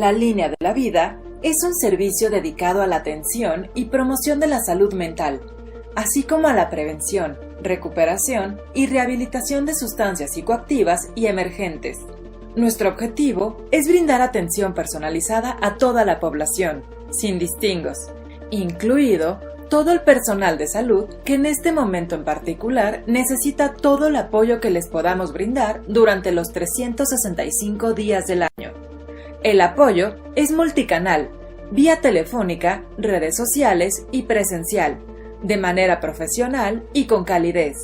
La Línea de la Vida es un servicio dedicado a la atención y promoción de la salud mental, así como a la prevención, recuperación y rehabilitación de sustancias psicoactivas y emergentes. Nuestro objetivo es brindar atención personalizada a toda la población, sin distingos, incluido todo el personal de salud que en este momento en particular necesita todo el apoyo que les podamos brindar durante los 365 días del año. El apoyo es multicanal, vía telefónica, redes sociales y presencial, de manera profesional y con calidez.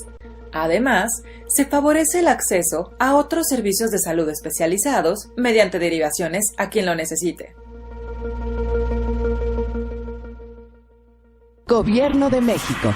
Además, se favorece el acceso a otros servicios de salud especializados mediante derivaciones a quien lo necesite. Gobierno de México.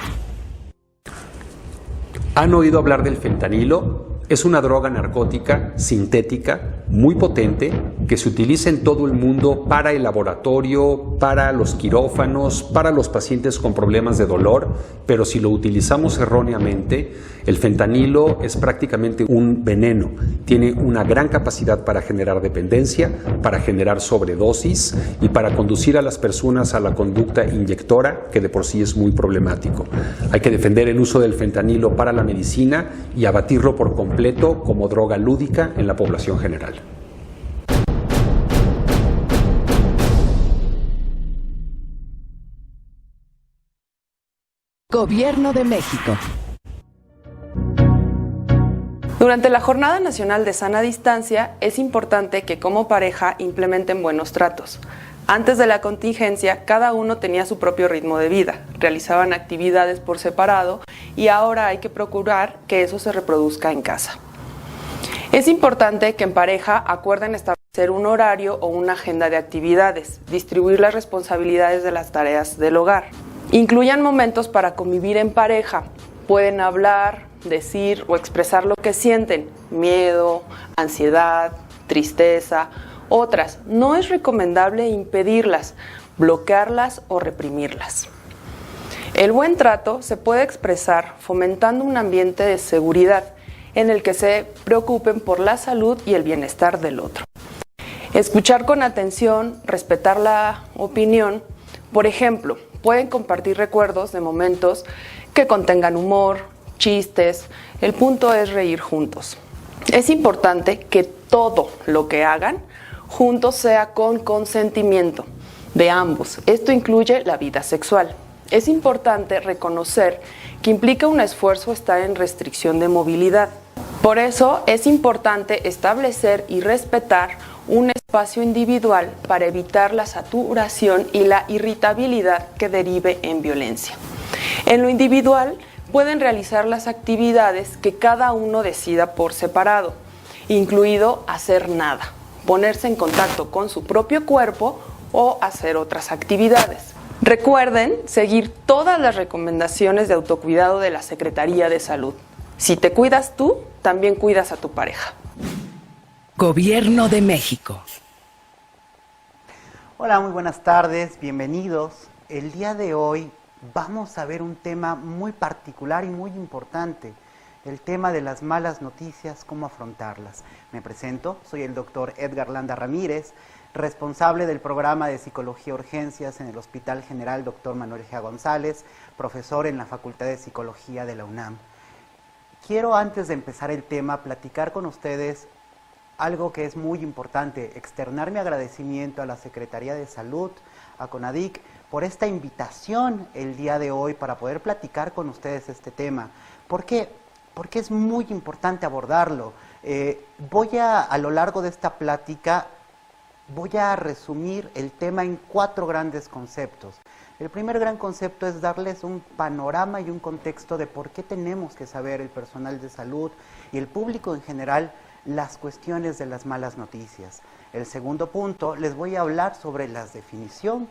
¿Han oído hablar del fentanilo? Es una droga narcótica sintética muy potente que se utiliza en todo el mundo para el laboratorio, para los quirófanos, para los pacientes con problemas de dolor, pero si lo utilizamos erróneamente, el fentanilo es prácticamente un veneno. Tiene una gran capacidad para generar dependencia, para generar sobredosis y para conducir a las personas a la conducta inyectora, que de por sí es muy problemático. Hay que defender el uso del fentanilo para la medicina y abatirlo por completo como droga lúdica en la población general. Gobierno de México. Durante la Jornada Nacional de Sana Distancia, es importante que como pareja implementen buenos tratos. Antes de la contingencia, cada uno tenía su propio ritmo de vida, realizaban actividades por separado y ahora hay que procurar que eso se reproduzca en casa. Es importante que en pareja acuerden establecer un horario o una agenda de actividades, distribuir las responsabilidades de las tareas del hogar. Incluyan momentos para convivir en pareja. Pueden hablar, decir o expresar lo que sienten, miedo, ansiedad, tristeza, otras. No es recomendable impedirlas, bloquearlas o reprimirlas. El buen trato se puede expresar fomentando un ambiente de seguridad en el que se preocupen por la salud y el bienestar del otro. Escuchar con atención, respetar la opinión. Por ejemplo, pueden compartir recuerdos de momentos que contengan humor, chistes. El punto es reír juntos. Es importante que todo lo que hagan juntos sea con consentimiento de ambos. Esto incluye la vida sexual. Es importante reconocer que implica un esfuerzo estar en restricción de movilidad. Por eso es importante establecer y respetar un espacio individual para evitar la saturación y la irritabilidad que derive en violencia. En lo individual, pueden realizar las actividades que cada uno decida por separado, incluido hacer nada, ponerse en contacto con su propio cuerpo o hacer otras actividades. Recuerden seguir todas las recomendaciones de autocuidado de la Secretaría de Salud. Si te cuidas tú, también cuidas a tu pareja. Gobierno de México. Hola, muy buenas tardes, bienvenidos. El día de hoy vamos a ver un tema muy particular y muy importante, el tema de las malas noticias, cómo afrontarlas. Me presento, soy el doctor Edgar Landa Ramírez, responsable del programa de Psicología Urgencias en el Hospital General Dr. Manuel G. González, profesor en la Facultad de Psicología de la UNAM. Quiero, antes de empezar el tema, platicar con ustedes algo que es muy importante, externar mi agradecimiento a la Secretaría de Salud, a CONADIC, por esta invitación el día de hoy para poder platicar con ustedes este tema. ¿Por qué? Porque es muy importante abordarlo. A lo largo de esta plática, voy a resumir el tema en 4 grandes conceptos. El primer gran concepto es darles un panorama y un contexto de por qué tenemos que saber el personal de salud y el público en general las cuestiones de las malas noticias. El segundo punto, les voy a hablar sobre la definición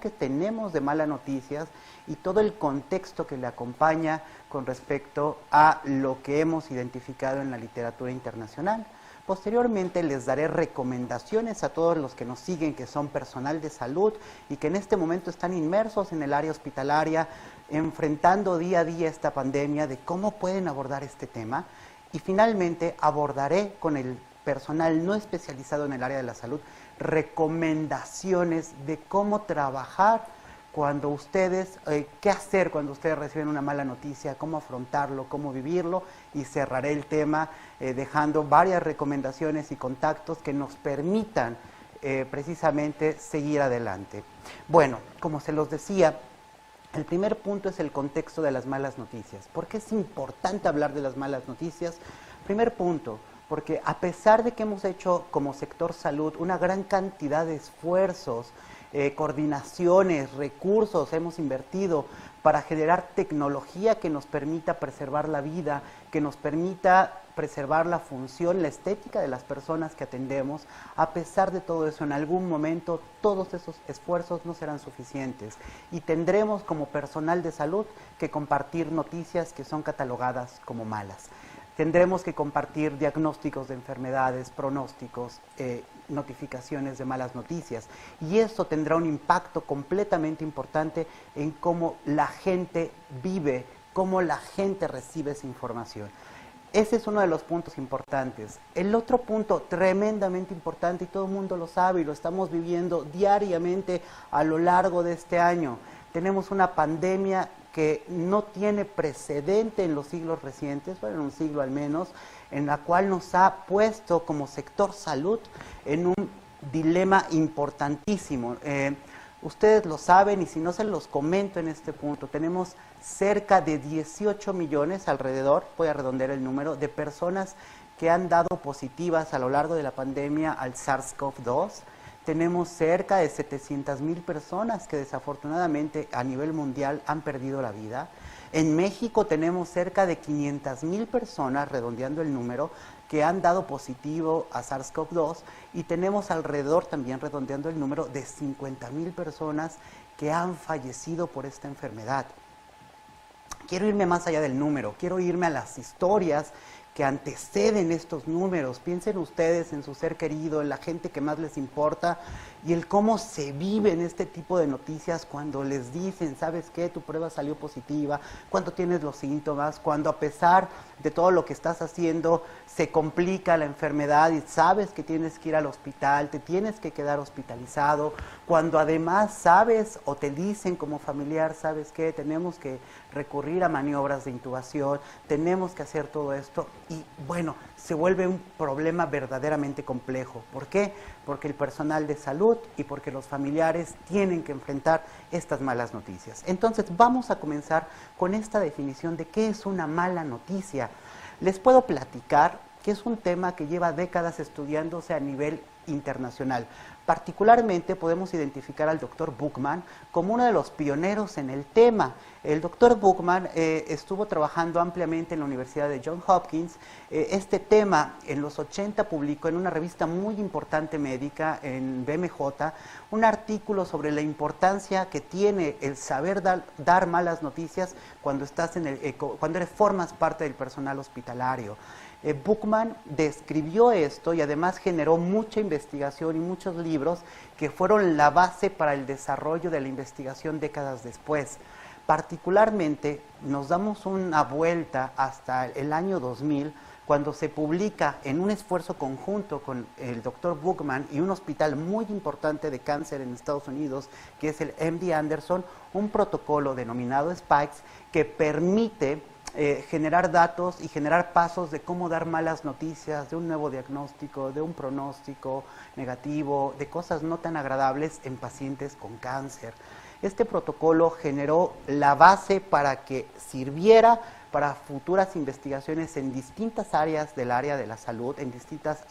que tenemos de malas noticias y todo el contexto que le acompaña con respecto a lo que hemos identificado en la literatura internacional. Posteriormente les daré recomendaciones a todos los que nos siguen, que son personal de salud y que en este momento están inmersos en el área hospitalaria, enfrentando día a día esta pandemia, de cómo pueden abordar este tema. Y finalmente abordaré con el personal no especializado en el área de la salud recomendaciones de cómo trabajar cuando ustedes, qué hacer cuando ustedes reciben una mala noticia, cómo afrontarlo, cómo vivirlo, y cerraré el tema dejando varias recomendaciones y contactos que nos permitan precisamente seguir adelante. Bueno, como se los decía, el primer punto es el contexto de las malas noticias. ¿Por qué es importante hablar de las malas noticias? Primer punto, porque a pesar de que hemos hecho como sector salud una gran cantidad de esfuerzos, coordinaciones, recursos, hemos invertido para generar tecnología que nos permita preservar la vida, que nos permita preservar la función, la estética de las personas que atendemos. A pesar de todo eso, en algún momento todos esos esfuerzos no serán suficientes y tendremos como personal de salud que compartir noticias que son catalogadas como malas. Tendremos que compartir diagnósticos de enfermedades, pronósticos, notificaciones de malas noticias, y eso tendrá un impacto completamente importante en cómo la gente vive, cómo la gente recibe esa información. Ese es uno de los puntos importantes. El otro punto tremendamente importante, y todo el mundo lo sabe y lo estamos viviendo diariamente a lo largo de este año, tenemos una pandemia que no tiene precedente en los siglos recientes, bueno, en un siglo al menos, en la cual nos ha puesto como sector salud en un dilema importantísimo. Ustedes lo saben, y si no se los comento en este punto, tenemos cerca de 18 millones alrededor, voy a redondear el número, de personas que han dado positivas a lo largo de la pandemia al SARS-CoV-2. Tenemos cerca de 700,000 personas que desafortunadamente a nivel mundial han perdido la vida. En México tenemos cerca de 500,000 personas, redondeando el número, que han dado positivo a SARS-CoV-2, y tenemos alrededor, también redondeando el número, de 50,000 personas que han fallecido por esta enfermedad. Quiero irme más allá del número, quiero irme a las historias que anteceden estos números. Piensen ustedes en su ser querido, en la gente que más les importa, y el cómo se vive en este tipo de noticias cuando les dicen, ¿sabes qué? Tu prueba salió positiva, cuando tienes los síntomas, cuando a pesar de todo lo que estás haciendo se complica la enfermedad y sabes que tienes que ir al hospital, te tienes que quedar hospitalizado, cuando además sabes o te dicen como familiar, ¿sabes qué? Tenemos que recurrir a maniobras de intubación, tenemos que hacer todo esto, y bueno, se vuelve un problema verdaderamente complejo. ¿Por qué? Porque el personal de salud y porque los familiares tienen que enfrentar estas malas noticias. Entonces vamos a comenzar con esta definición de qué es una mala noticia. Les puedo platicar que es un tema que lleva décadas estudiándose a nivel internacional. Particularmente podemos identificar al Dr. Buchman como uno de los pioneros en el tema. El Dr. Buchman estuvo trabajando ampliamente en la Universidad de Johns Hopkins. Este tema en los 80 publicó en una revista muy importante médica, en BMJ, un artículo sobre la importancia que tiene el saber dar malas noticias cuando formas parte del personal hospitalario. Buchman describió esto y además generó mucha investigación y muchos libros que fueron la base para el desarrollo de la investigación décadas después. Particularmente nos damos una vuelta hasta el año 2000, cuando se publica en un esfuerzo conjunto con el Dr. Buchman y un hospital muy importante de cáncer en Estados Unidos, que es el MD Anderson, un protocolo denominado SPIKES que permite generar datos y generar pasos de cómo dar malas noticias, de un nuevo diagnóstico, de un pronóstico negativo, de cosas no tan agradables en pacientes con cáncer. Este protocolo generó la base para que sirviera para futuras investigaciones en distintas áreas del área de la salud, en distintas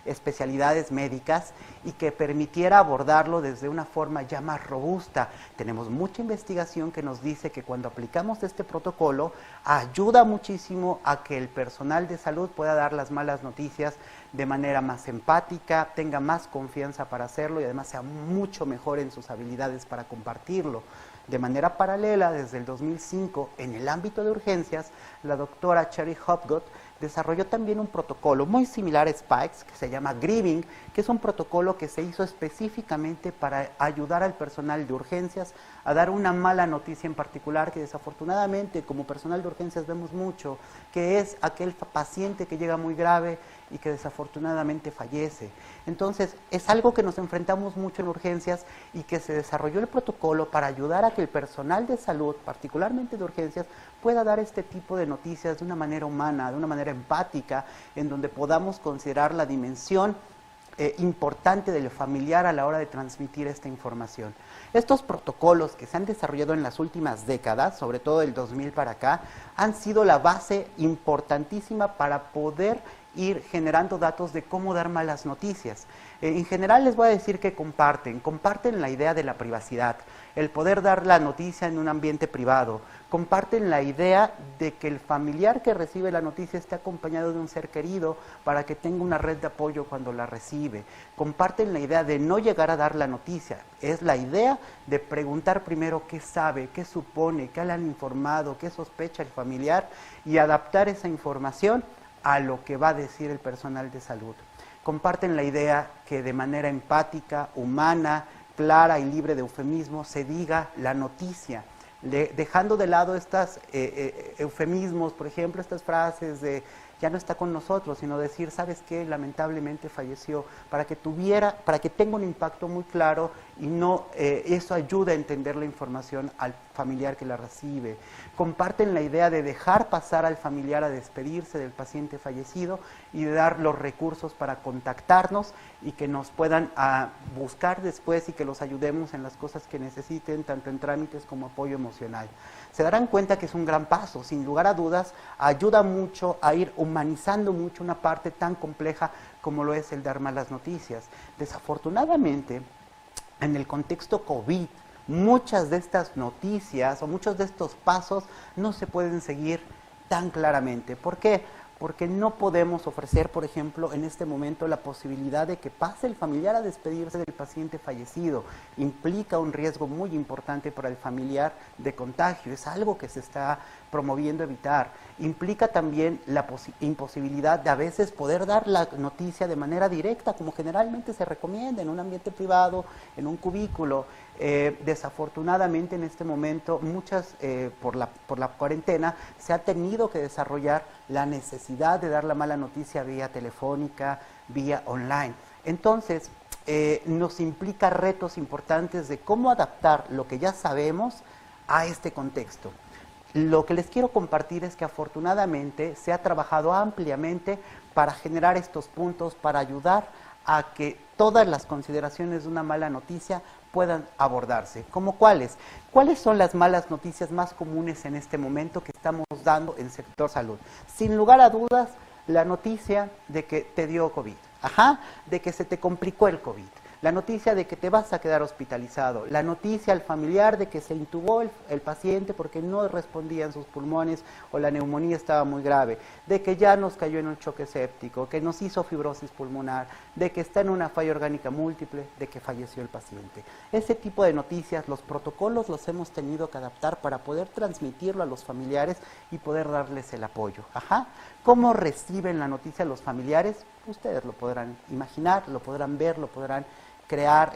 especialidades médicas, y que permitiera abordarlo desde una forma ya más robusta. Tenemos mucha investigación que nos dice que cuando aplicamos este protocolo ayuda muchísimo a que el personal de salud pueda dar las malas noticias de manera más empática, tenga más confianza para hacerlo y además sea mucho mejor en sus habilidades para compartirlo. De manera paralela, desde el 2005, en el ámbito de urgencias, la doctora Cherry Hopgood desarrolló también un protocolo muy similar a Spikes, que se llama Grieving, que es un protocolo que se hizo específicamente para ayudar al personal de urgencias a dar una mala noticia en particular, que desafortunadamente como personal de urgencias vemos mucho, que es aquel paciente que llega muy grave y que desafortunadamente fallece. Entonces, es algo que nos enfrentamos mucho en urgencias y que se desarrolló el protocolo para ayudar a que el personal de salud, particularmente de urgencias, pueda dar este tipo de noticias de una manera humana, de una manera empática, en donde podamos considerar la dimensión importante del familiar a la hora de transmitir esta información. Estos protocolos que se han desarrollado en las últimas décadas, sobre todo del 2000 para acá, han sido la base importantísima para poder ir generando datos de cómo dar malas noticias. En general les voy a decir que comparten la idea de la privacidad, el poder dar la noticia en un ambiente privado, comparten la idea de que el familiar que recibe la noticia esté acompañado de un ser querido para que tenga una red de apoyo cuando la recibe, comparten la idea de no llegar a dar la noticia, es la idea de preguntar primero qué sabe, qué supone, qué le han informado, qué sospecha el familiar y adaptar esa información a lo que va a decir el personal de salud. Comparten la idea que de manera empática, humana, clara y libre de eufemismo se diga la noticia, dejando de lado estos eufemismos, por ejemplo, estas frases de ya no está con nosotros, sino decir, ¿sabes qué? Lamentablemente falleció, para que tenga un impacto muy claro y no eso ayuda a entender la información al familiar que la recibe. Comparten la idea de dejar pasar al familiar a despedirse del paciente fallecido y de dar los recursos para contactarnos y que nos puedan buscar después y que los ayudemos en las cosas que necesiten, tanto en trámites como apoyo emocional. Se darán cuenta que es un gran paso, sin lugar a dudas, ayuda mucho a ir humanizando mucho una parte tan compleja como lo es el dar malas noticias. Desafortunadamente, en el contexto COVID, muchas de estas noticias o muchos de estos pasos no se pueden seguir tan claramente. ¿Por qué? Porque no podemos ofrecer, por ejemplo, en este momento la posibilidad de que pase el familiar a despedirse del paciente fallecido. Implica un riesgo muy importante para el familiar de contagio, es algo que se está promoviendo evitar. Implica también la imposibilidad de a veces poder dar la noticia de manera directa, como generalmente se recomienda en un ambiente privado, en un cubículo. Desafortunadamente en este momento por la cuarentena se ha tenido que desarrollar la necesidad de dar la mala noticia vía telefónica, vía online. Entonces nos implica retos importantes de cómo adaptar lo que ya sabemos a este contexto. Lo que les quiero compartir es que afortunadamente se ha trabajado ampliamente para generar estos puntos, para ayudar a que todas las consideraciones de una mala noticia puedan abordarse. ¿Cómo cuáles? ¿Cuáles son las malas noticias más comunes en este momento que estamos dando en el sector salud? Sin lugar a dudas, la noticia de que te dio COVID, de que se te complicó el COVID, la noticia de que te vas a quedar hospitalizado, la noticia al familiar de que se intubó el paciente porque no respondían sus pulmones o la neumonía estaba muy grave, de que ya nos cayó en un choque séptico, que nos hizo fibrosis pulmonar, de que está en una falla orgánica múltiple, de que falleció el paciente. Ese tipo de noticias, los protocolos los hemos tenido que adaptar para poder transmitirlo a los familiares y poder darles el apoyo. ¿Cómo reciben la noticia los familiares? Ustedes lo podrán imaginar, lo podrán ver, lo podrán crear,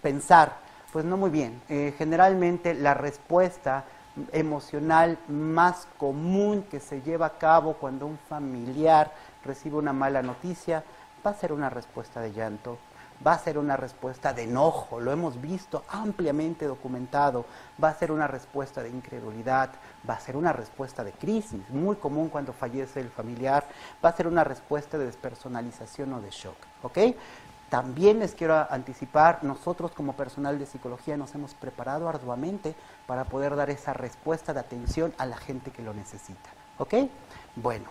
pensar. Pues no muy bien. Generalmente la respuesta emocional más común que se lleva a cabo cuando un familiar recibe una mala noticia va a ser una respuesta de llanto, va a ser una respuesta de enojo, lo hemos visto ampliamente documentado, va a ser una respuesta de incredulidad, va a ser una respuesta de crisis, muy común cuando fallece el familiar, va a ser una respuesta de despersonalización o de shock, ¿ok? También les quiero anticipar, nosotros como personal de psicología nos hemos preparado arduamente para poder dar esa respuesta de atención a la gente que lo necesita, ¿ok? Bueno,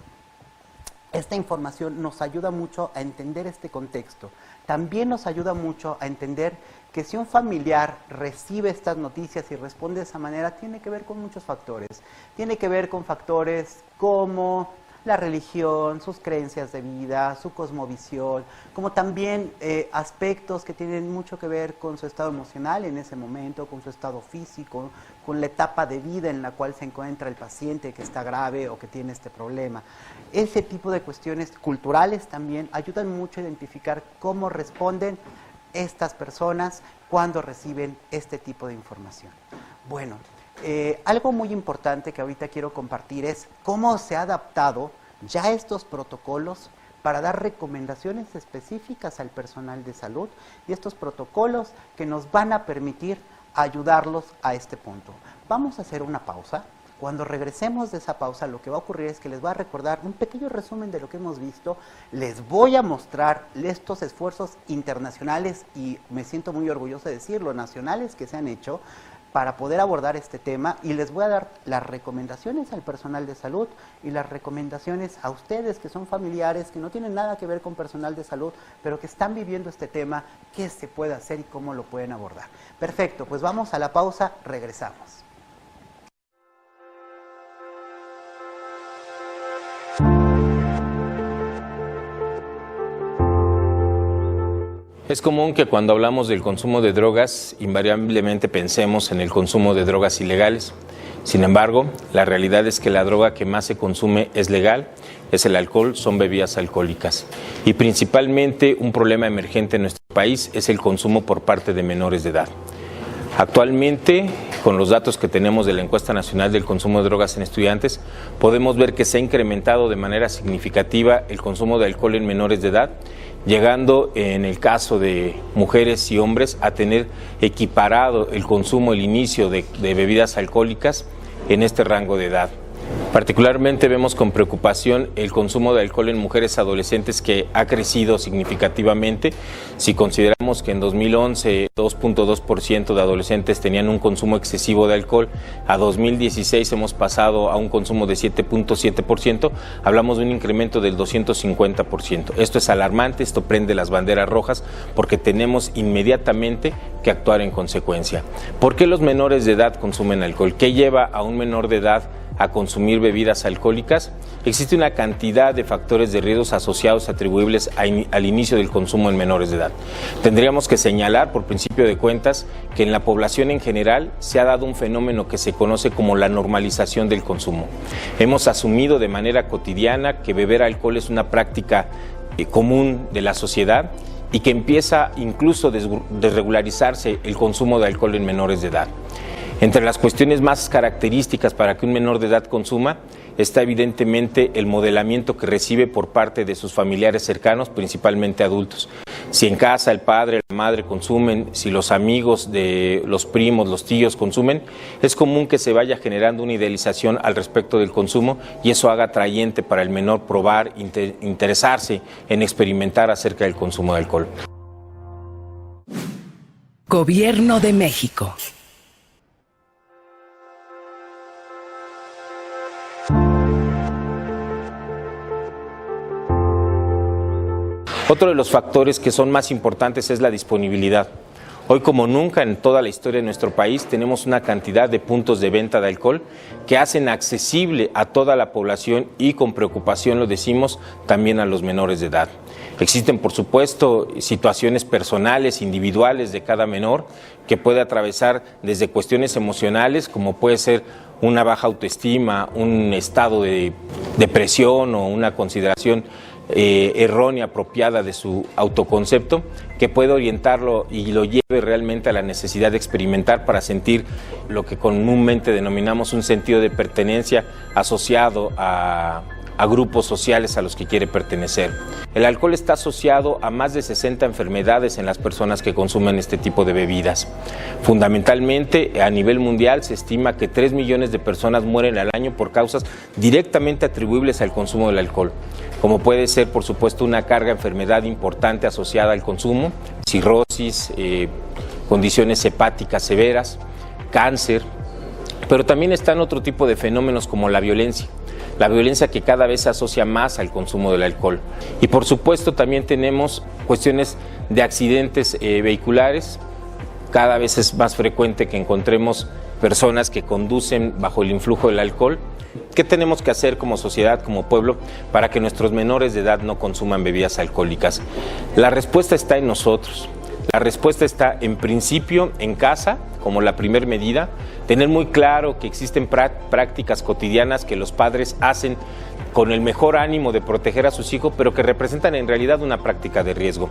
esta información nos ayuda mucho a entender este contexto. También nos ayuda mucho a entender que si un familiar recibe estas noticias y responde de esa manera, tiene que ver con muchos factores. Tiene que ver con factores como la religión, sus creencias de vida, su cosmovisión, como también aspectos que tienen mucho que ver con su estado emocional en ese momento, con su estado físico, con la etapa de vida en la cual se encuentra el paciente que está grave o que tiene este problema. Ese tipo de cuestiones culturales también ayudan mucho a identificar cómo responden estas personas cuando reciben este tipo de información. Bueno, algo muy importante que ahorita quiero compartir es cómo se ha adaptado ya estos protocolos para dar recomendaciones específicas al personal de salud y estos protocolos que nos van a permitir ayudarlos a este punto. Vamos a hacer una pausa. Cuando regresemos de esa pausa, lo que va a ocurrir es que les voy a recordar un pequeño resumen de lo que hemos visto. Les voy a mostrar estos esfuerzos internacionales y me siento muy orgulloso de decirlo, nacionales que se han hecho para poder abordar este tema, y les voy a dar las recomendaciones al personal de salud y las recomendaciones a ustedes que son familiares, que no tienen nada que ver con personal de salud, pero que están viviendo este tema, qué se puede hacer y cómo lo pueden abordar. Perfecto, pues vamos a la pausa, regresamos. Es común que cuando hablamos del consumo de drogas, invariablemente pensemos en el consumo de drogas ilegales. Sin embargo, la realidad es que la droga que más se consume es legal, es el alcohol, son bebidas alcohólicas. Y principalmente un problema emergente en nuestro país es el consumo por parte de menores de edad. Actualmente, con los datos que tenemos de la Encuesta Nacional del Consumo de Drogas en Estudiantes, podemos ver que se ha incrementado de manera significativa el consumo de alcohol en menores de edad, llegando en el caso de mujeres y hombres a tener equiparado el consumo, el inicio de bebidas alcohólicas en este rango de edad. Particularmente vemos con preocupación el consumo de alcohol en mujeres adolescentes, que ha crecido significativamente. Si consideramos que en 2011 2.2% de adolescentes tenían un consumo excesivo de alcohol, a 2016 hemos pasado a un consumo de 7.7%, hablamos de un incremento del 250%. Esto es alarmante, esto prende las banderas rojas porque tenemos inmediatamente que actuar en consecuencia. ¿Por qué los menores de edad consumen alcohol? ¿Qué lleva a un menor de edad a consumir bebidas alcohólicas? Existe una cantidad de factores de riesgos asociados atribuibles al inicio del consumo en menores de edad. Tendríamos que señalar, por principio de cuentas, que en la población en general se ha dado un fenómeno que se conoce como la normalización del consumo. Hemos asumido de manera cotidiana que beber alcohol es una práctica común de la sociedad y que empieza incluso a desregularizarse el consumo de alcohol en menores de edad. Entre las cuestiones más características para que un menor de edad consuma está evidentemente el modelamiento que recibe por parte de sus familiares cercanos, principalmente adultos. Si en casa el padre, la madre consumen, si los amigos de los primos, los tíos consumen, es común que se vaya generando una idealización al respecto del consumo y eso haga atrayente para el menor probar, interesarse en experimentar acerca del consumo de alcohol. Gobierno de México. Otro de los factores que son más importantes es la disponibilidad. Hoy, como nunca en toda la historia de nuestro país, tenemos una cantidad de puntos de venta de alcohol que hacen accesible a toda la población y, con preocupación lo decimos, también a los menores de edad. Existen, por supuesto, situaciones personales, individuales de cada menor que puede atravesar desde cuestiones emocionales, como puede ser una baja autoestima, un estado de depresión o una consideración errónea, apropiada de su autoconcepto, que puede orientarlo y lo lleve realmente a la necesidad de experimentar para sentir lo que comúnmente denominamos un sentido de pertenencia asociado a grupos sociales a los que quiere pertenecer. El alcohol está asociado a más de 60 enfermedades en las personas que consumen este tipo de bebidas. Fundamentalmente, a nivel mundial se estima que 3 millones de personas mueren al año por causas directamente atribuibles al consumo del alcohol, como puede ser, por supuesto, una carga de enfermedad importante asociada al consumo, cirrosis, condiciones hepáticas severas, cáncer, pero también están otro tipo de fenómenos como la violencia que cada vez se asocia más al consumo del alcohol. Y por supuesto también tenemos cuestiones de accidentes vehiculares. Cada vez es más frecuente que encontremos personas que conducen bajo el influjo del alcohol. ¿Qué tenemos que hacer como sociedad, como pueblo, para que nuestros menores de edad no consuman bebidas alcohólicas? La respuesta está en nosotros. La respuesta está en principio en casa, como la primera medida, tener muy claro que existen prácticas cotidianas que los padres hacen con el mejor ánimo de proteger a sus hijos, pero que representan en realidad una práctica de riesgo.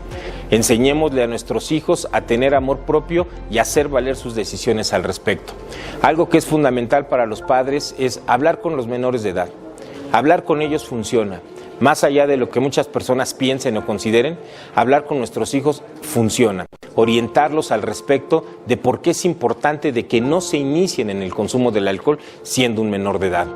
Enseñémosle a nuestros hijos a tener amor propio y a hacer valer sus decisiones al respecto. Algo que es fundamental para los padres es hablar con los menores de edad. Hablar con ellos funciona. Más allá de lo que muchas personas piensen o consideren, hablar con nuestros hijos funciona. Orientarlos al respecto de por qué es importante de que no se inicien en el consumo del alcohol siendo un menor de edad.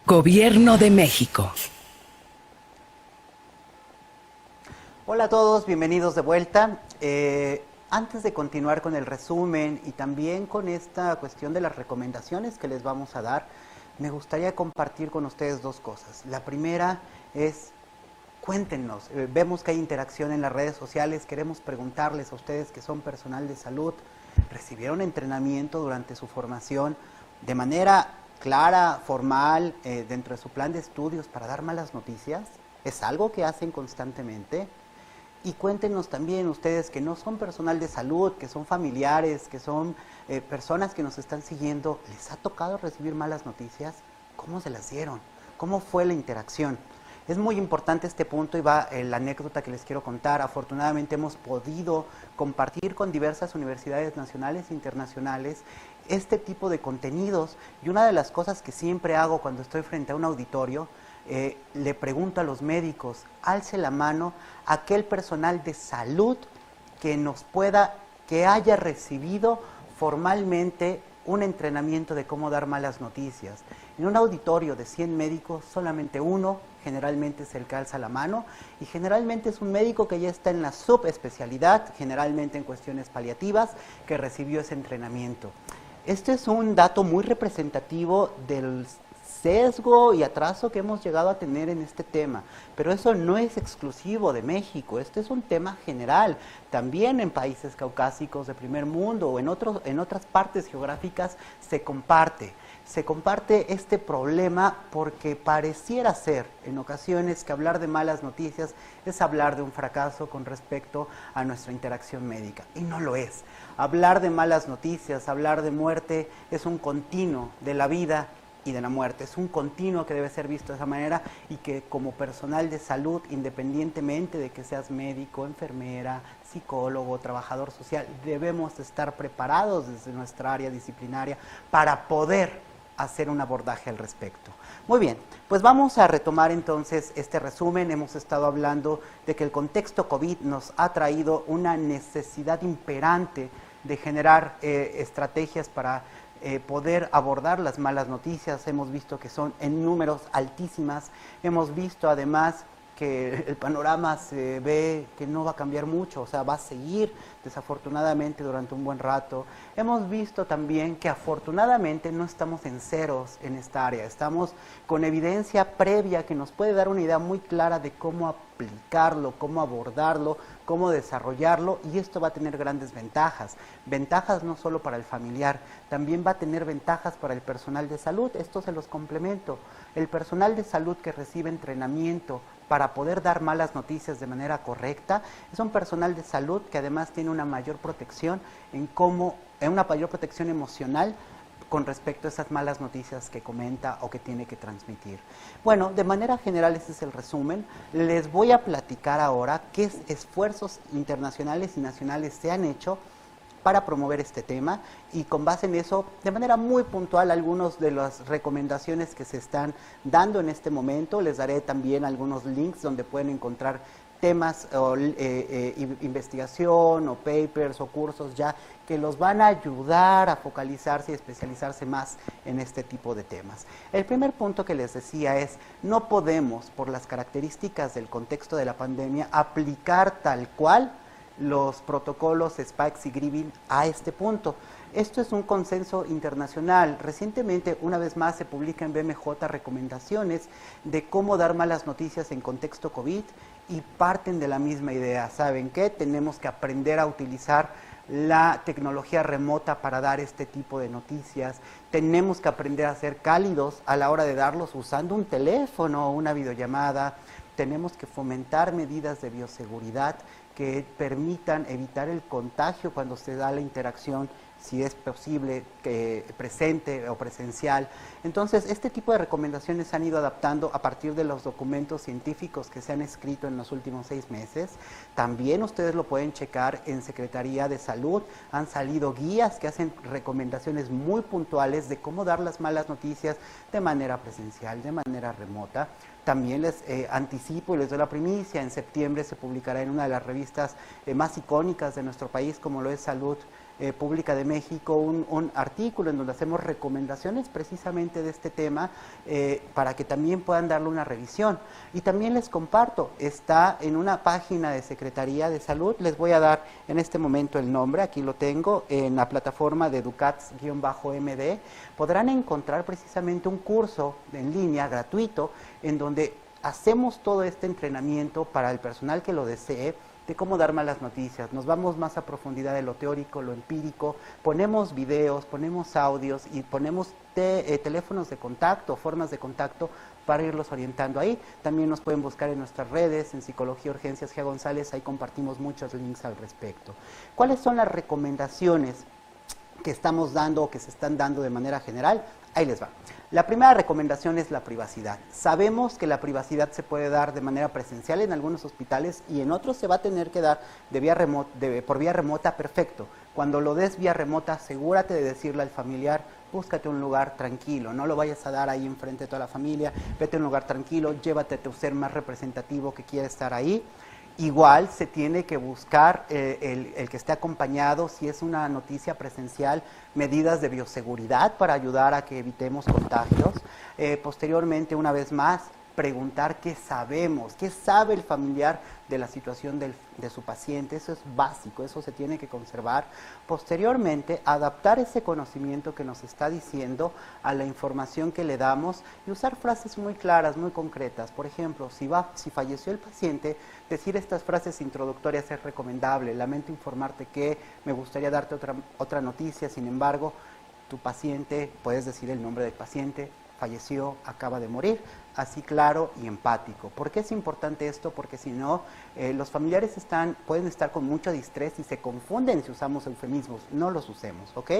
Gobierno de México. Hola a todos, bienvenidos de vuelta. Antes de continuar con el resumen y también con esta cuestión de las recomendaciones que les vamos a dar, me gustaría compartir con ustedes dos cosas. La primera es, cuéntenos, vemos que hay interacción en las redes sociales, queremos preguntarles a ustedes que son personal de salud, ¿recibieron entrenamiento durante su formación de manera clara, formal, dentro de su plan de estudios para dar malas noticias? ¿Es algo que hacen constantemente? Y cuéntenos también ustedes que no son personal de salud, que son familiares, que son personas que nos están siguiendo, ¿les ha tocado recibir malas noticias? ¿Cómo se las dieron? ¿Cómo fue la interacción? Es muy importante este punto y va la anécdota que les quiero contar. Afortunadamente hemos podido compartir con diversas universidades nacionales e internacionales este tipo de contenidos, y una de las cosas que siempre hago cuando estoy frente a un auditorio, le pregunto a los médicos, alce la mano aquel personal de salud que haya recibido formalmente un entrenamiento de cómo dar malas noticias. En un auditorio de 100 médicos, solamente uno generalmente es el que alza la mano, y generalmente es un médico que ya está en la subespecialidad, generalmente en cuestiones paliativas, que recibió ese entrenamiento. Este es un dato muy representativo del sesgo y atraso que hemos llegado a tener en este tema, pero eso no es exclusivo de México, este es un tema general, también en países caucásicos de primer mundo o en otras partes geográficas se comparte este problema, porque pareciera ser en ocasiones que hablar de malas noticias es hablar de un fracaso con respecto a nuestra interacción médica, y no lo es. Hablar de malas noticias, hablar de muerte es un continuo de la vida y de la muerte, es un continuo que debe ser visto de esa manera, y que como personal de salud, independientemente de que seas médico, enfermera, psicólogo, trabajador social, debemos estar preparados desde nuestra área disciplinaria para poder hacer un abordaje al respecto. Muy bien, pues vamos a retomar entonces este resumen. Hemos estado hablando de que el contexto COVID nos ha traído una necesidad imperante de generar estrategias para poder abordar las malas noticias. Hemos visto que son en números altísimas, hemos visto además que el panorama se ve que no va a cambiar mucho, o sea, va a seguir desafortunadamente durante un buen rato. Hemos visto también que afortunadamente no estamos en ceros en esta área, estamos con evidencia previa que nos puede dar una idea muy clara de cómo aplicarlo, cómo abordarlo, cómo desarrollarlo, y esto va a tener grandes ventajas no solo para el familiar, también va a tener ventajas para el personal de salud. Esto se los complemento. El personal de salud que recibe entrenamiento para poder dar malas noticias de manera correcta es un personal de salud que además tiene una mayor protección una mayor protección emocional con respecto a esas malas noticias que comenta o que tiene que transmitir. Bueno, de manera general ese es el resumen. Les voy a platicar ahora qué esfuerzos internacionales y nacionales se han hecho para promover este tema, y con base en eso, de manera muy puntual, algunas de las recomendaciones que se están dando en este momento. Les daré también algunos links donde pueden encontrar temas o investigación o papers o cursos ya que los van a ayudar a focalizarse y especializarse más en este tipo de temas. El primer punto que les decía es, no podemos, por las características del contexto de la pandemia, aplicar tal cual los protocolos Spikes y Gribin a este punto. Esto es un consenso internacional. Recientemente, una vez más, se publica en BMJ recomendaciones de cómo dar malas noticias en contexto COVID y parten de la misma idea. ¿Saben qué? Tenemos que aprender a utilizar la tecnología remota para dar este tipo de noticias. Tenemos que aprender a ser cálidos a la hora de darlos usando un teléfono o una videollamada. Tenemos que fomentar medidas de bioseguridad que permitan evitar el contagio cuando se da la interacción, si es posible, presente o presencial. Entonces, este tipo de recomendaciones se han ido adaptando a partir de los documentos científicos que se han escrito en los últimos 6 meses. También ustedes lo pueden checar en Secretaría de Salud. Han salido guías que hacen recomendaciones muy puntuales de cómo dar las malas noticias de manera presencial, de manera remota. También les anticipo y les doy la primicia, en septiembre se publicará en una de las revistas más icónicas de nuestro país, como lo es Salud Pública de México, un artículo en donde hacemos recomendaciones precisamente de este tema para que también puedan darle una revisión. Y también les comparto, está en una página de Secretaría de Salud, les voy a dar en este momento el nombre, aquí lo tengo, en la plataforma de Educats-MD, podrán encontrar precisamente un curso en línea gratuito en donde hacemos todo este entrenamiento para el personal que lo desee, de cómo dar malas noticias. Nos vamos más a profundidad de lo teórico, lo empírico, ponemos videos, ponemos audios y ponemos teléfonos de contacto, formas de contacto para irlos orientando ahí. También nos pueden buscar en nuestras redes, en Psicología Urgencias G. González, ahí compartimos muchos links al respecto. ¿Cuáles son las recomendaciones que estamos dando o que se están dando de manera general? Ahí les va. La primera recomendación es la privacidad. Sabemos que la privacidad se puede dar de manera presencial en algunos hospitales y en otros se va a tener que dar por vía remota, perfecto. Cuando lo des vía remota, asegúrate de decirle al familiar, búscate un lugar tranquilo, no lo vayas a dar ahí enfrente de toda la familia, vete a un lugar tranquilo, llévate a tu ser más representativo que quiere estar ahí. Igual se tiene que buscar el que esté acompañado, si es una noticia presencial, medidas de bioseguridad para ayudar a que evitemos contagios. Posteriormente, una vez más, preguntar qué sabemos, qué sabe el familiar de la situación de su paciente. Eso es básico, eso se tiene que conservar. Posteriormente, adaptar ese conocimiento que nos está diciendo a la información que le damos y usar frases muy claras, muy concretas. Por ejemplo, si falleció el paciente, decir estas frases introductorias es recomendable. Lamento informarte que me gustaría darte otra noticia, sin embargo, tu paciente, puedes decir el nombre del paciente, falleció, acaba de morir, así claro y empático. ¿Por qué es importante esto? Porque si no, los familiares pueden estar con mucho distrés y se confunden si usamos eufemismos. No los usemos, ¿ok?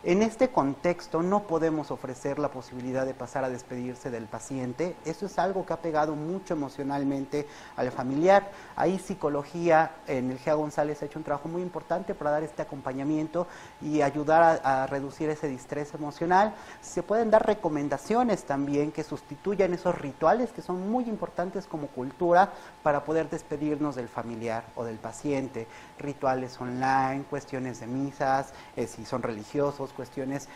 En este contexto no podemos ofrecer la posibilidad de pasar a despedirse del paciente. Eso es algo que ha pegado mucho emocionalmente al familiar. Ahí Psicología en el G.A. González ha hecho un trabajo muy importante para dar este acompañamiento y ayudar a reducir ese distrés emocional. Se pueden dar recomendaciones también que sustituyan esos rituales que son muy importantes como cultura para poder despedirnos del familiar o del paciente. Rituales online, cuestiones de misas, si son religiosos, cuestiones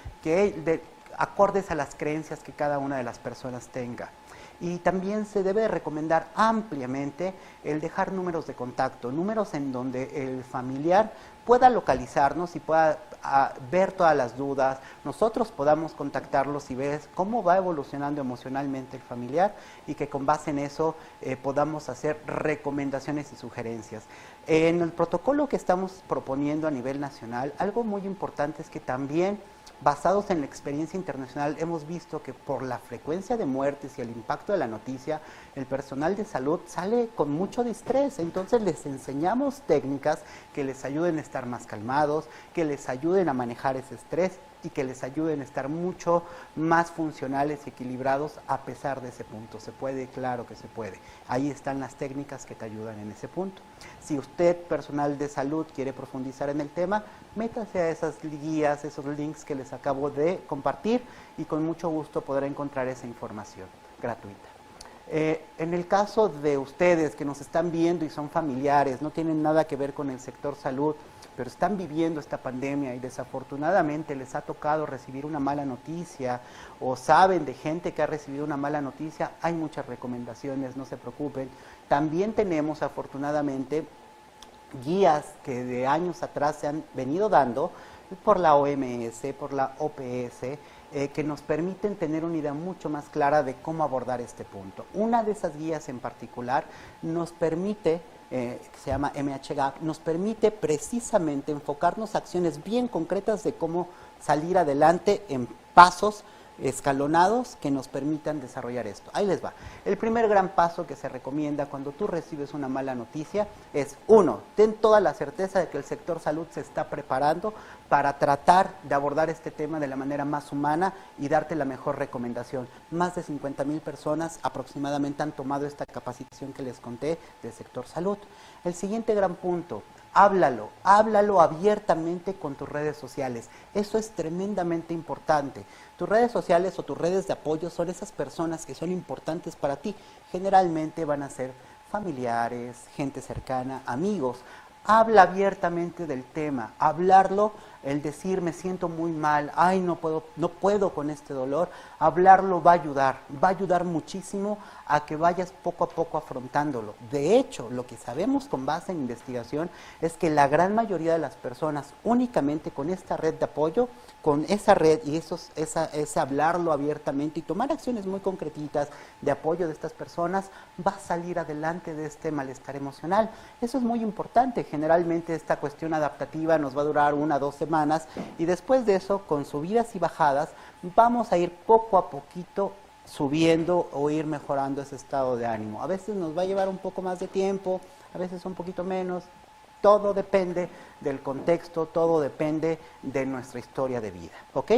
acordes a las creencias que cada una de las personas tenga. Y también se debe recomendar ampliamente el dejar números de contacto, números en donde el familiar pueda localizarnos y pueda ver todas las dudas, nosotros podamos contactarlos y ver cómo va evolucionando emocionalmente el familiar y que con base en eso podamos hacer recomendaciones y sugerencias. En el protocolo que estamos proponiendo a nivel nacional, algo muy importante es que también, basados en la experiencia internacional, hemos visto que por la frecuencia de muertes y el impacto de la noticia, el personal de salud sale con mucho distrés. Entonces les enseñamos técnicas que les ayuden a estar más calmados, que les ayuden a manejar ese estrés y que les ayuden a estar mucho más funcionales y equilibrados a pesar de ese punto. ¿Se puede? Claro que se puede. Ahí están las técnicas que te ayudan en ese punto. Si usted, personal de salud, quiere profundizar en el tema, métase a esas guías, esos links que les acabo de compartir y con mucho gusto podrá encontrar esa información gratuita. En el caso de ustedes que nos están viendo y son familiares, no tienen nada que ver con el sector salud, pero están viviendo esta pandemia y desafortunadamente les ha tocado recibir una mala noticia o saben de gente que ha recibido una mala noticia, hay muchas recomendaciones, no se preocupen. También tenemos afortunadamente guías que de años atrás se han venido dando por la OMS, por la OPS, que nos permiten tener una idea mucho más clara de cómo abordar este punto. Una de esas guías en particular nos permite, que se llama MHGAP, nos permite precisamente enfocarnos a acciones bien concretas de cómo salir adelante en pasos escalonados que nos permitan desarrollar esto. Ahí les va. El primer gran paso que se recomienda cuando tú recibes una mala noticia es, 1, ten toda la certeza de que el sector salud se está preparando para tratar de abordar este tema de la manera más humana y darte la mejor recomendación. Más de 50,000 personas aproximadamente han tomado esta capacitación que les conté del sector salud. El siguiente gran punto, háblalo abiertamente con tus redes sociales. Eso es tremendamente importante. Tus redes sociales o tus redes de apoyo son esas personas que son importantes para ti. Generalmente van a ser familiares, gente cercana, amigos. Habla abiertamente del tema. Hablarlo, el decir me siento muy mal, ay no puedo con este dolor, hablarlo va a ayudar muchísimo a que vayas poco a poco afrontándolo. De hecho, lo que sabemos con base en investigación es que la gran mayoría de las personas únicamente con esta red de apoyo, con esa red y ese hablarlo abiertamente y tomar acciones muy concretitas de apoyo de estas personas, va a salir adelante de este malestar emocional. Eso es muy importante. Generalmente esta cuestión adaptativa nos va a durar 1 a 2 semanas y después de eso, con subidas y bajadas, vamos a ir poco a poquito subiendo o ir mejorando ese estado de ánimo. A veces nos va a llevar un poco más de tiempo, a veces un poquito menos. Todo depende del contexto, todo depende de nuestra historia de vida, ¿ok?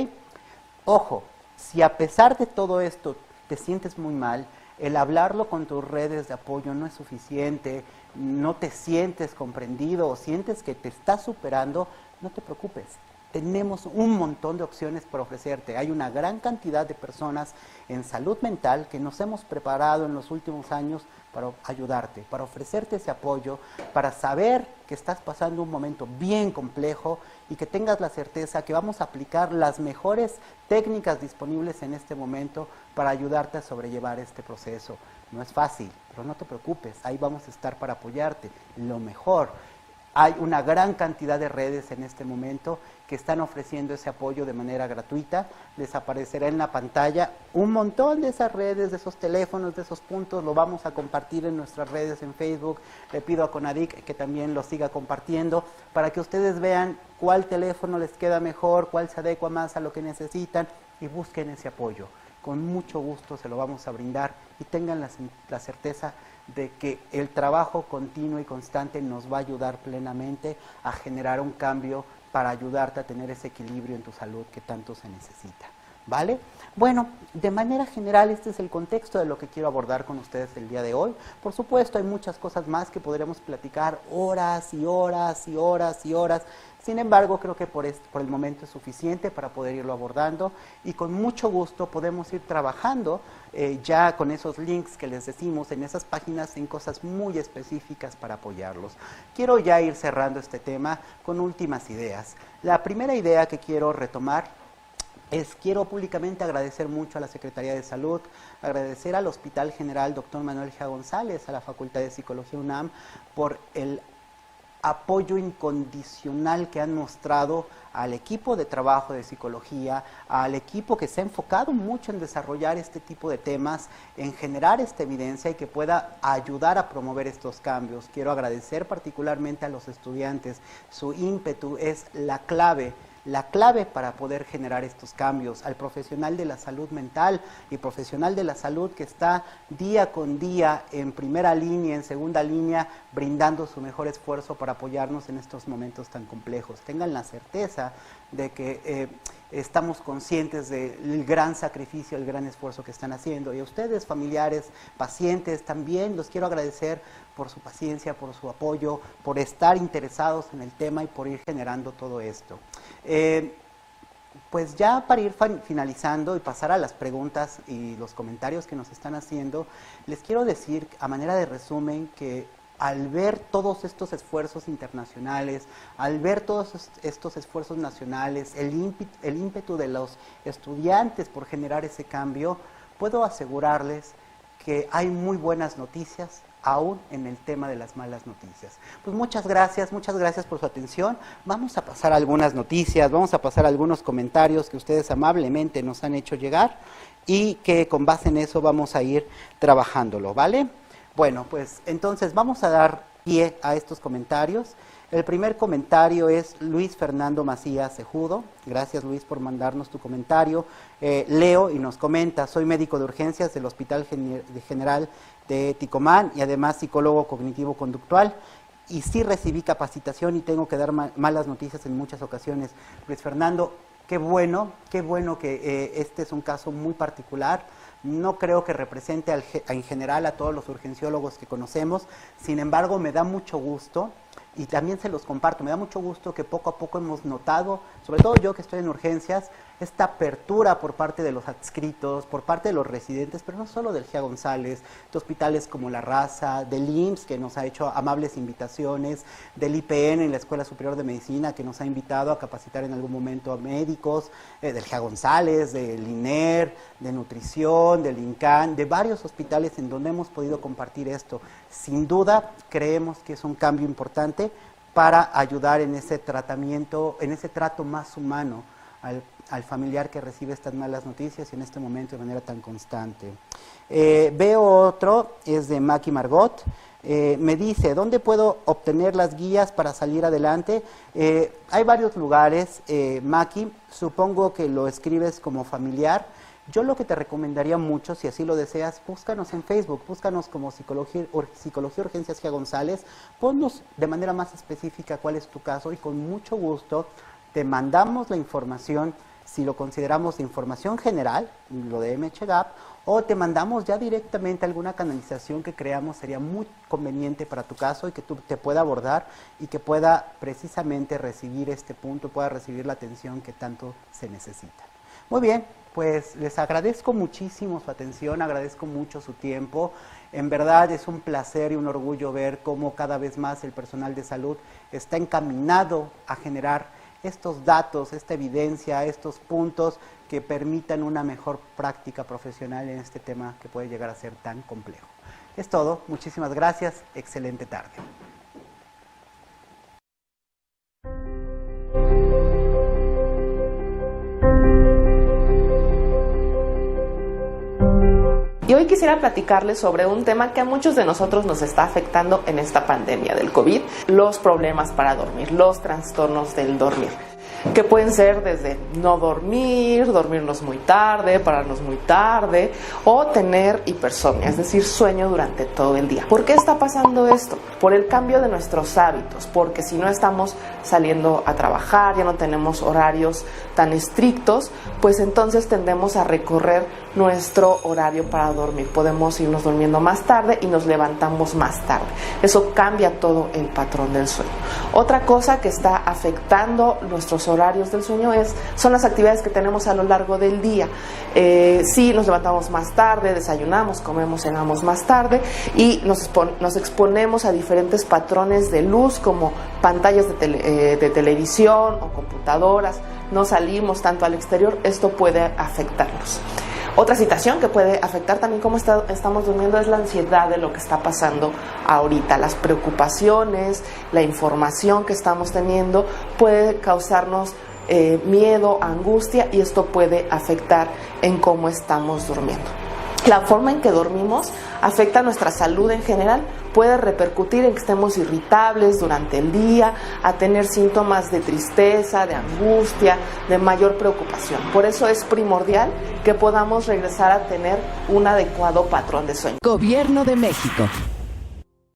Ojo, si a pesar de todo esto te sientes muy mal, el hablarlo con tus redes de apoyo no es suficiente, no te sientes comprendido o sientes que te estás superando, no te preocupes. Tenemos un montón de opciones para ofrecerte. Hay una gran cantidad de personas en salud mental que nos hemos preparado en los últimos años para ayudarte, para ofrecerte ese apoyo, para saber que estás pasando un momento bien complejo y que tengas la certeza que vamos a aplicar las mejores técnicas disponibles en este momento para ayudarte a sobrellevar este proceso. No es fácil, pero no te preocupes, ahí vamos a estar para apoyarte. Lo mejor, hay una gran cantidad de redes en este momento que están ofreciendo ese apoyo de manera gratuita. Les aparecerá en la pantalla un montón de esas redes, de esos teléfonos, de esos puntos. Lo vamos a compartir en nuestras redes en Facebook. Le pido a Conadic que también lo siga compartiendo para que ustedes vean cuál teléfono les queda mejor, cuál se adecua más a lo que necesitan y busquen ese apoyo. Con mucho gusto se lo vamos a brindar y tengan la certeza de que el trabajo continuo y constante nos va a ayudar plenamente a generar un cambio para ayudarte a tener ese equilibrio en tu salud que tanto se necesita, ¿vale? Bueno, de manera general este es el contexto de lo que quiero abordar con ustedes el día de hoy. Por supuesto hay muchas cosas más que podremos platicar horas y horas y horas y horas. Sin embargo, creo que por el momento es suficiente para poder irlo abordando y con mucho gusto podemos ir trabajando ya con esos links que les decimos en esas páginas en cosas muy específicas para apoyarlos. Quiero ya ir cerrando este tema con últimas ideas. La primera idea que quiero retomar quiero públicamente agradecer mucho a la Secretaría de Salud, agradecer al Hospital General Dr. Manuel G. González, a la Facultad de Psicología UNAM, por el apoyo incondicional que han mostrado al equipo de trabajo de psicología, al equipo que se ha enfocado mucho en desarrollar este tipo de temas, en generar esta evidencia y que pueda ayudar a promover estos cambios. Quiero agradecer particularmente a los estudiantes, su ímpetu es la clave para poder generar estos cambios, al profesional de la salud mental y profesional de la salud que está día con día en primera línea, en segunda línea, brindando su mejor esfuerzo para apoyarnos en estos momentos tan complejos. Tengan la certeza de que estamos conscientes del gran sacrificio, el gran esfuerzo que están haciendo. Y a ustedes, familiares, pacientes, también los quiero agradecer por su paciencia, por su apoyo, por estar interesados en el tema y por ir generando todo esto. Pues ya para ir finalizando y pasar a las preguntas y los comentarios que nos están haciendo, les quiero decir a manera de resumen que al ver todos estos esfuerzos internacionales, al ver todos estos esfuerzos nacionales, el ímpetu de los estudiantes por generar ese cambio, puedo asegurarles que hay muy buenas noticias, aún en el tema de las malas noticias. Pues muchas gracias por su atención. Vamos a pasar algunas noticias, vamos a pasar algunos comentarios que ustedes amablemente nos han hecho llegar y que con base en eso vamos a ir trabajándolo, ¿vale? Bueno, pues entonces vamos a dar pie a estos comentarios. El primer comentario es Luis Fernando Macías Cejudo. Gracias, Luis, por mandarnos tu comentario. Leo y nos comenta: soy médico de urgencias del Hospital General de Ticomán y además psicólogo cognitivo-conductual. Y sí recibí capacitación y tengo que dar malas noticias en muchas ocasiones. Luis Fernando, qué bueno que este es un caso muy particular. No creo que represente en general a todos los urgenciólogos que conocemos. Sin embargo, me da mucho gusto, y también se los comparto, me da mucho gusto que poco a poco hemos notado, sobre todo yo que estoy en urgencias, esta apertura por parte de los adscritos, por parte de los residentes, pero no solo del GEA González, de hospitales como La Raza, del IMSS, que nos ha hecho amables invitaciones, del IPN en la Escuela Superior de Medicina, que nos ha invitado a capacitar en algún momento a médicos, del GEA González, del INER, de Nutrición, del INCAN, de varios hospitales en donde hemos podido compartir esto. Sin duda, creemos que es un cambio importante para ayudar en ese tratamiento, en ese trato más humano al familiar que recibe estas malas noticias y en este momento de manera tan constante. Veo otro, es de Maki Margot. Me dice: ¿dónde puedo obtener las guías para salir adelante? Hay varios lugares, Maki, supongo que lo escribes como familiar. Yo lo que te recomendaría mucho, si así lo deseas, búscanos en Facebook, búscanos como Psicología Urgencias GEA González, ponnos de manera más específica cuál es tu caso y con mucho gusto te mandamos la información, si lo consideramos de información general, lo de MHGAP, o te mandamos ya directamente alguna canalización que creamos sería muy conveniente para tu caso y que tú te pueda abordar y que pueda precisamente recibir este punto, pueda recibir la atención que tanto se necesita. Muy bien, pues les agradezco muchísimo su atención, agradezco mucho su tiempo. En verdad es un placer y un orgullo ver cómo cada vez más el personal de salud está encaminado a generar estos datos, esta evidencia, estos puntos que permitan una mejor práctica profesional en este tema que puede llegar a ser tan complejo. Es todo, muchísimas gracias, excelente tarde. Y hoy quisiera platicarles sobre un tema que a muchos de nosotros nos está afectando en esta pandemia del COVID: los problemas para dormir, los trastornos del dormir, que pueden ser desde no dormir, dormirnos muy tarde, pararnos muy tarde, o tener hipersomnia, es decir, sueño durante todo el día. ¿Por qué está pasando esto? Por el cambio de nuestros hábitos, porque si no estamos saliendo a trabajar, ya no tenemos horarios tan estrictos, pues entonces tendemos a recorrer nuestro horario para dormir. Podemos irnos durmiendo más tarde y nos levantamos más tarde. Eso cambia todo el patrón del sueño. Otra cosa que está afectando nuestros horarios del sueño son las actividades que tenemos a lo largo del día. Si nos levantamos más tarde, desayunamos, comemos, cenamos más tarde y nos exponemos a diferentes patrones de luz como pantallas de televisión o computadoras, no salimos tanto al exterior, esto puede afectarnos. Otra situación que puede afectar también cómo estamos durmiendo es la ansiedad de lo que está pasando ahorita. Las preocupaciones, la información que estamos teniendo puede causarnos miedo, angustia, y esto puede afectar en cómo estamos durmiendo. La forma en que dormimos afecta nuestra salud en general, puede repercutir en que estemos irritables durante el día, a tener síntomas de tristeza, de angustia, de mayor preocupación. Por eso es primordial que podamos regresar a tener un adecuado patrón de sueño. Gobierno de México.